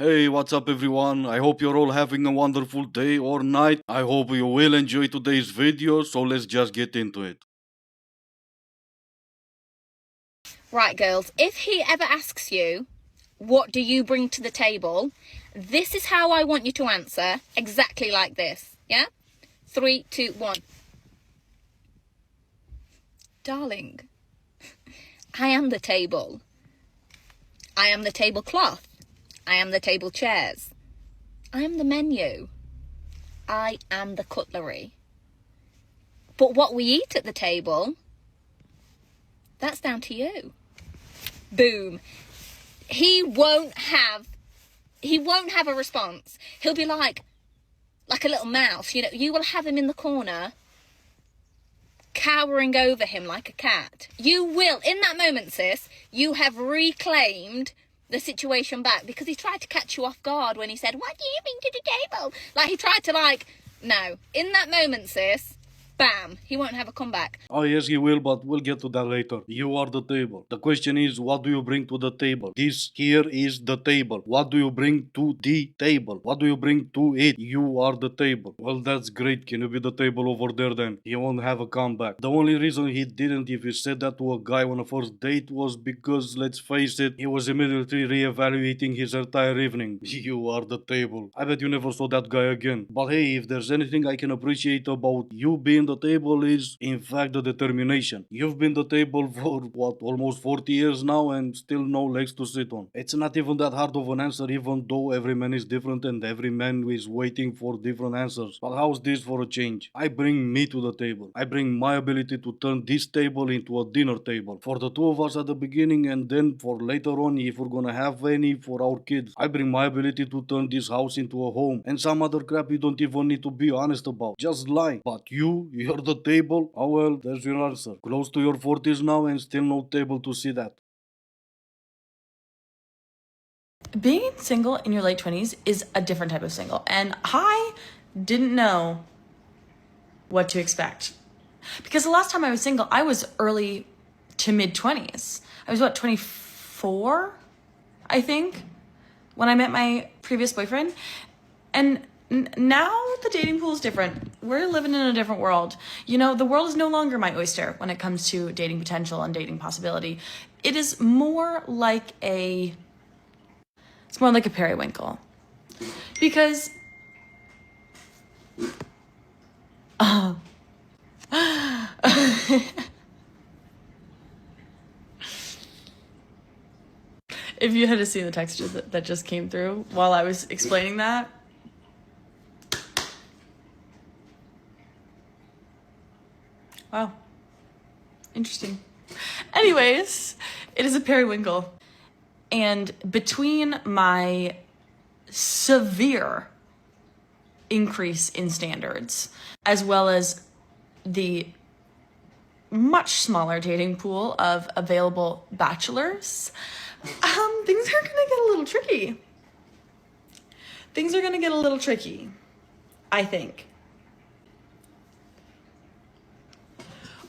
Hey, what's up everyone? I hope you're all having a wonderful day or night. I hope you will enjoy today's video, so let's just get into it. Right, girls, if he ever asks you, what do you bring to the table? This is how I want you to answer, exactly like this, yeah? 3, 2, 1. Darling, I am the table. I am the tablecloth. I am the table chairs. I am the menu. I am the cutlery. But what we eat at the table, that's down to you. Boom. He won't have a response. He'll be like a little mouse, you will have him in the corner, cowering over him like a cat. You will, in that moment, sis, you have reclaimed the situation back, because he tried to catch you off guard when he said, what do you bring to the table? He tried to no. In that moment, sis, bam, he won't have a comeback. Oh yes, he will, but we'll get to that later. You are the table. The question is, what do you bring to the table? This here is the table. What do you bring to the table? What do you bring to it? You are the table. Well, that's great. Can you be the table over there then? He won't have a comeback. The only reason he didn't, if he said that to a guy on a first date, was because, let's face it, he was immediately re-evaluating his entire evening. You are the table. I bet you never saw that guy again. But hey, if there's anything I can appreciate about you being the table, is in fact the determination. You've been the table for what, almost 40 years now, and still no legs to sit on. It's not even that hard of an answer, even though every man is different and every man is waiting for different answers. But how's this for a change? I bring me to the table. I bring my ability to turn this table into a dinner table for the two of us at the beginning, and then for later on, if we're gonna have any, for our kids. I bring my ability to turn this house into a home, and some other crap you don't even need to be honest about. Just lie. But you're the table. Oh well, there's your answer. Close to your 40s now and still no table to see that. Being single in your late 20s is a different type of single, and I didn't know what to expect. Because the last time I was single, I was early to mid 20s. I was 24, I think, when I met my previous boyfriend. And now the dating pool is different. We're living in a different world. The world is no longer my oyster when it comes to dating potential and dating possibility. It is more like it's more like a periwinkle. Because if you had seen the text that just came through while I was explaining that. Wow. Interesting. Anyways, it is a periwinkle. And between my severe increase in standards, as well as the much smaller dating pool of available bachelors, things are gonna get a little tricky. Things are gonna get a little tricky, I think.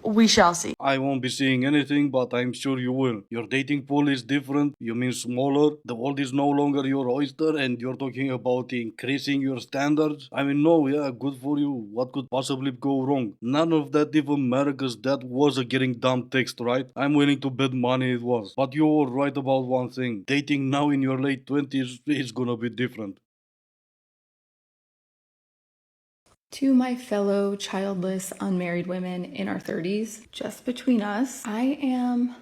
We shall see. I won't be seeing anything, but I'm sure you will. Your dating pool is different. You mean smaller. The world is no longer your oyster, and you're talking about increasing your standards. I mean, no, yeah, good for you. What could possibly go wrong? None of that even matters, because that was a getting dumb text, right? I'm willing to bet money it was. But you were right about one thing. Dating now in your late 20s is gonna be different. To my fellow childless, unmarried women in our 30s, just between us, I am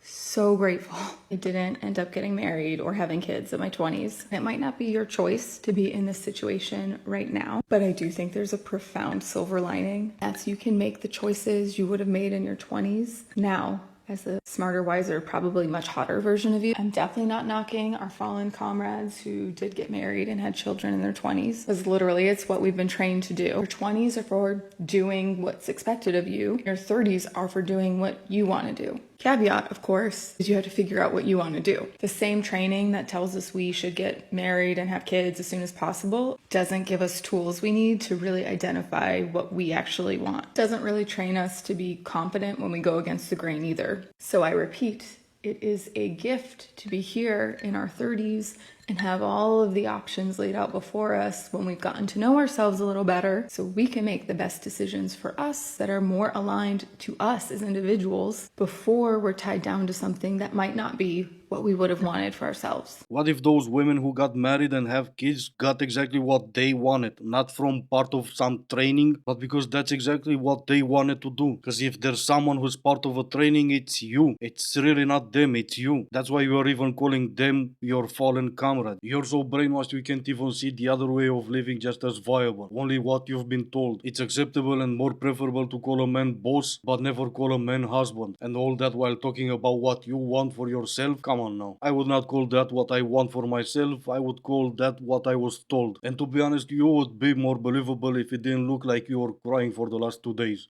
so grateful I didn't end up getting married or having kids in my 20s. It might not be your choice to be in this situation right now, but I do think there's a profound silver lining. As you can make the choices you would have made in your 20s now, as a smarter, wiser, probably much hotter version of you. I'm definitely not knocking our fallen comrades who did get married and had children in their 20s, because literally it's what we've been trained to do. Your 20s are for doing what's expected of you. Your 30s are for doing what you want to do. Caveat, of course, is you have to figure out what you want to do. The same training that tells us we should get married and have kids as soon as possible doesn't give us tools we need to really identify what we actually want. Doesn't really train us to be confident when we go against the grain either. So I repeat, It is a gift to be here in our 30s and have all of the options laid out before us when we've gotten to know ourselves a little better so we can make the best decisions for us that are more aligned to us as individuals before we're tied down to something that might not be what we would have wanted for ourselves. What if those women who got married and have kids got exactly what they wanted, not from part of some training, but because that's exactly what they wanted to do? Because if there's someone who's part of a training, it's you. It's really not them, it's you. That's why you are even calling them your fallen comrade. You're so brainwashed you can't even see the other way of living just as viable. Only what you've been told. It's acceptable and more preferable to call a man boss, but never call a man husband. And all that while talking about what you want for yourself? Come on now. I would not call that what I want for myself. I would call that what I was told. And to be honest, you would be more believable if it didn't look like you were crying for the last 2 days.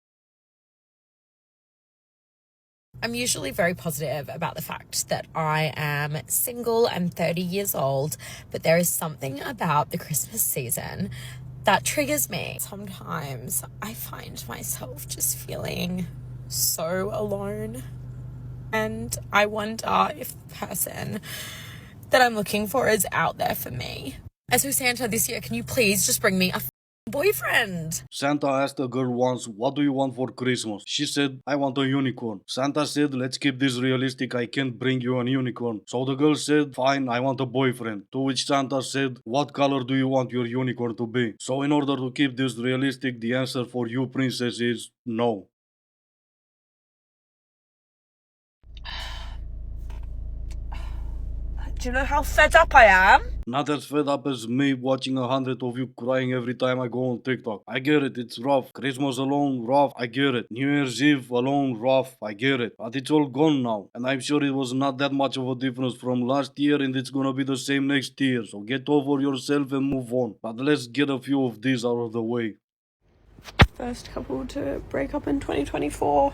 I'm usually very positive about the fact that I am single and 30 years old, but there is something about the Christmas season that triggers me. Sometimes I find myself just feeling so alone, and I wonder if the person that I'm looking for is out there for me. And so Santa, this year, can you please just bring me a boyfriend? Santa asked a girl once, what do you want for Christmas? She said, I want a unicorn. Santa said, let's keep this realistic, I can't bring you a unicorn. So the girl said, fine, I want a boyfriend. To which Santa said, what color do you want your unicorn to be? So in order to keep this realistic, the answer for you, princess, is no. Do you know how fed up I am? Not as fed up as me watching 100 of you crying every time I go on TikTok. I get it, it's rough. Christmas alone, rough, I get it. New Year's Eve alone, rough, I get it. But it's all gone now. And I'm sure it was not that much of a difference from last year and it's gonna be the same next year. So get over yourself and move on. But let's get a few of these out of the way. First couple to break up in 2024.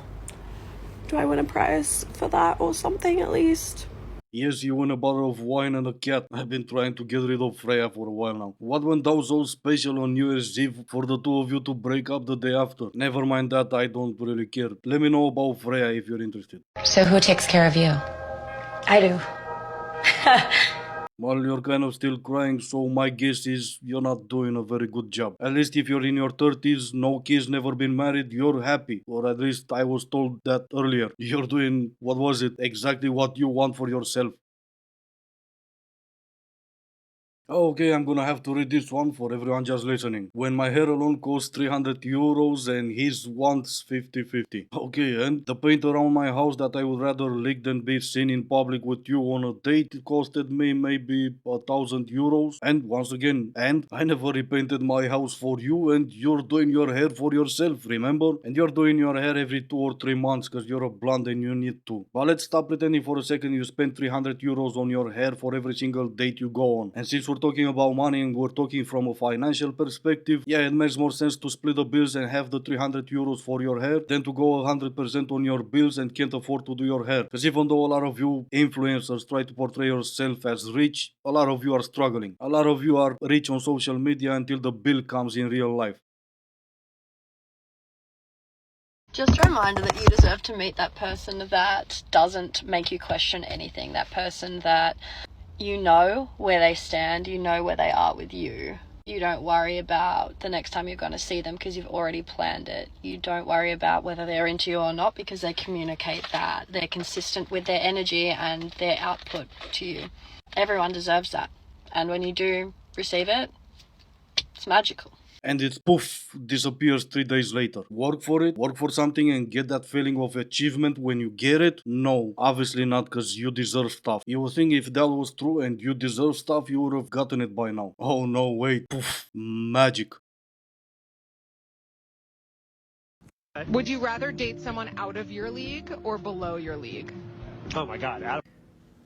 Do I win a prize for that or something at least? Yes, you win a bottle of wine and a cat. I've been trying to get rid of Freya for a while now. What went down so special on New Year's Eve for the two of you to break up the day after? Never mind that, I don't really care. Let me know about Freya if you're interested. So who takes care of you? I do. Well, you're kind of still crying, so my guess is you're not doing a very good job. At least if you're in your 30s, no kids, never been married, you're happy. Or at least I was told that earlier. You're doing, what was it, exactly what you want for yourself. Okay, I'm gonna have to read this one for everyone just listening. When my hair alone costs 300 euros and his wants 50-50. Okay, and the paint around my house that I would rather lick than be seen in public with you on a date costed me maybe 1,000 euros. And once again, and I never repainted my house for you and you're doing your hair for yourself, remember? And you're doing your hair every 2 or 3 months because you're a blonde and you need to. But let's stop pretending for a second you spend 300 euros on your hair for every single date you go on. And since we're talking about money and we're talking from a financial perspective, yeah, it makes more sense to split the bills and have the 300 euros for your hair than to go 100% on your bills and can't afford to do your hair. Because even though a lot of you influencers try to portray yourself as rich, a lot of you are struggling. A lot of you are rich on social media until the bill comes in real life. Just a reminder that you deserve to meet that person that doesn't make you question anything. That person that you know where they stand, you know where they are with you. You don't worry about the next time you're going to see them because you've already planned it. You don't worry about whether they're into you or not because they communicate that. They're consistent with their energy and their output to you. Everyone deserves that. And when you do receive it, it's magical. And it poof disappears 3 days later. Work for it, work for something and get that feeling of achievement when you get it? No, obviously not, because you deserve stuff. You would think if that was true and you deserve stuff, you would have gotten it by now. Oh no, wait, poof, magic. Would you rather date someone out of your league or below your league? Oh my God.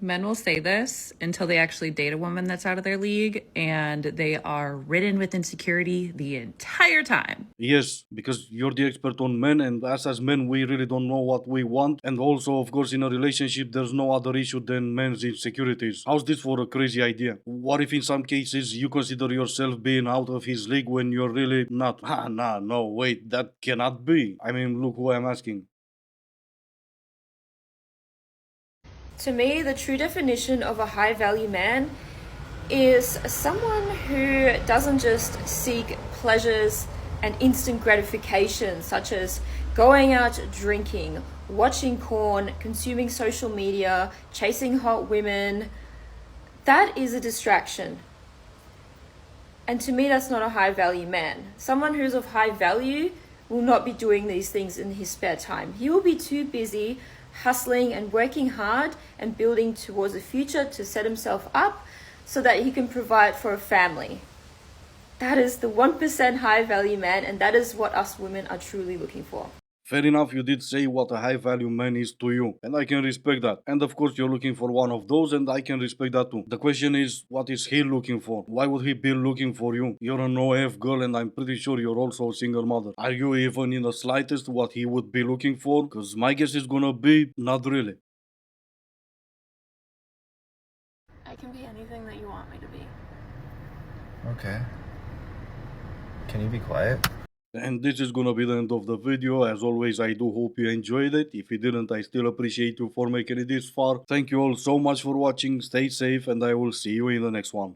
Men will say this until they actually date a woman that's out of their league, and they are ridden with insecurity the entire time. Yes, because you're the expert on men, and us as men, we really don't know what we want. And also, of course, in a relationship, there's no other issue than men's insecurities. How's this for a crazy idea? What if in some cases you consider yourself being out of his league when you're really not? No, wait, that cannot be. I mean, look who I'm asking. To me, the true definition of a high value man is someone who doesn't just seek pleasures and instant gratification, such as going out drinking, watching porn, consuming social media, chasing hot women. That is a distraction. And to me, that's not a high value man. Someone who's of high value will not be doing these things in his spare time. He will be too busy hustling and working hard and building towards a future to set himself up so that he can provide for a family. That is the 1% high value man, and that is what us women are truly looking for. Fair enough, you did say what a high value man is to you, and I can respect that. And of course, you're looking for one of those, and I can respect that too. The question is, what is he looking for? Why would he be looking for you? You're an OF girl, and I'm pretty sure you're also a single mother. Are you even in the slightest what he would be looking for? Because my guess is gonna be not really. I can be anything that you want me to be. Okay. Can you be quiet? And this is gonna be the end of the video. As always, I do hope you enjoyed it. If you didn't, I still appreciate you for making it this far. Thank you all so much for watching. Stay safe, and I will see you in the next one.